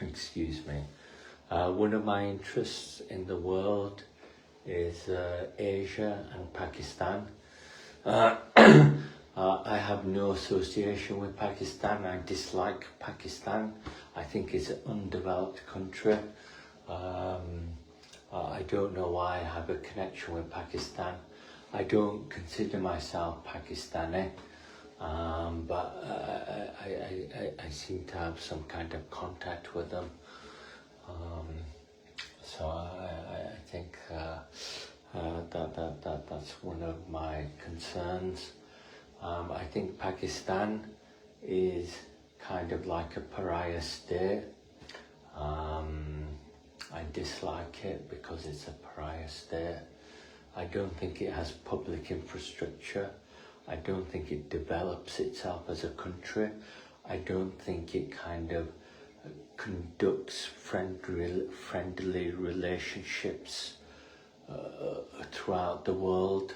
Excuse me. One of my interests in the world is Asia and Pakistan. I have no association with Pakistan. I dislike Pakistan. I think it's an undeveloped country. I don't know why I have a connection with Pakistan. I don't consider myself Pakistani, but I seem to have some kind of contact with them. So I think that's one of my concerns. I think Pakistan is kind of like a pariah state. I dislike it because it's a pariah state. I don't think it has public infrastructure. I don't think it develops itself as a country. I don't think it kind of conducts friendly relationships throughout the world,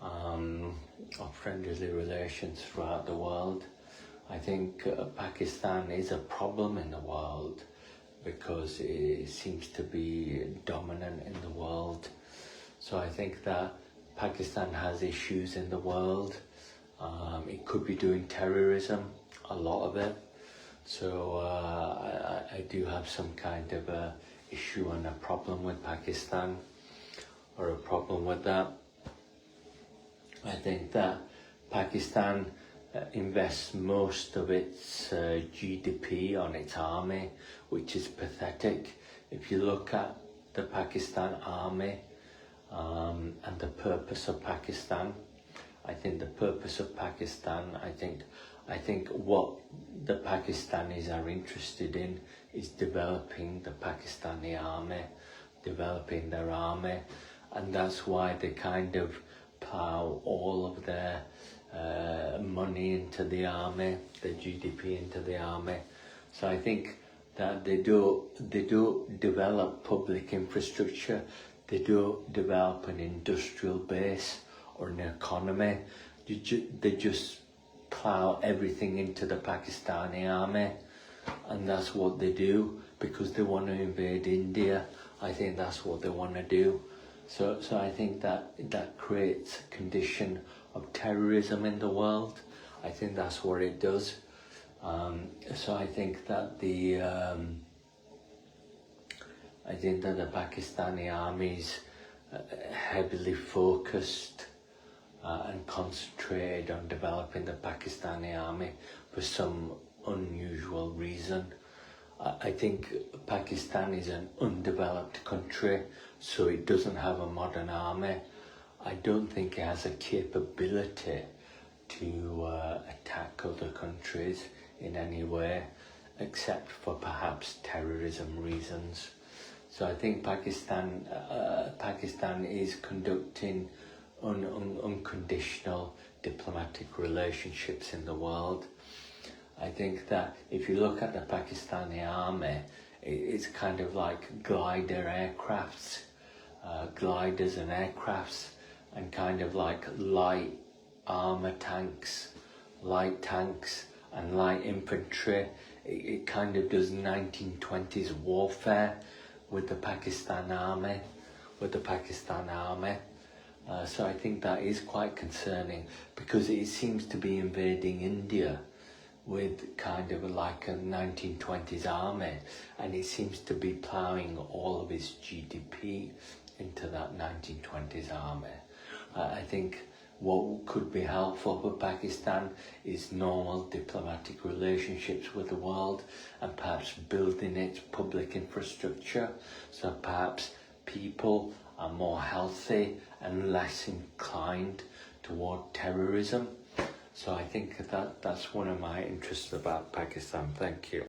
or friendly relations throughout the world. I think Pakistan is a problem in the world because it seems to be dominant in the world. So I think that Pakistan has issues in the world. It could be doing terrorism, a lot of it. So I do have some kind of a issue and a problem with Pakistan, or a problem with that. I think that Pakistan invests most of its GDP on its army, which is pathetic. If you look at the Pakistan army and the purpose of Pakistan, I think the purpose of Pakistan, I think what the Pakistanis are interested in is developing the Pakistani army, developing their army, and that's why they kind of plough all of their money into the army, the GDP into the army. So I think that they do develop public infrastructure, they do develop an industrial base or an economy. They just plough everything into the Pakistani army, and that's what they do because they want to invade India. I think that's what they want to do. So I think that creates a condition of terrorism in the world. I think that's what it does. So I think that the Pakistani army is heavily focused and concentrated on developing the Pakistani army for some unusual reason. I think Pakistan is an undeveloped country, so it doesn't have a modern army. I don't think it has a capability to attack other countries in any way, except for perhaps terrorism reasons. So I think Pakistan is conducting unconditional diplomatic relationships in the world. I think that if you look at the Pakistani army, it's kind of like gliders and aircrafts, and kind of like light armor tanks, light tanks and light infantry. It kind of does 1920s warfare with the Pakistan army, so I think that is quite concerning because it seems to be invading India with kind of like a 1920s army, and it seems to be ploughing all of its GDP into that 1920s army. I think what could be helpful for Pakistan is normal diplomatic relationships with the world, and perhaps building its public infrastructure, so perhaps people are more healthy and less inclined toward terrorism. So I think that's one of my interests about Pakistan. Thank you.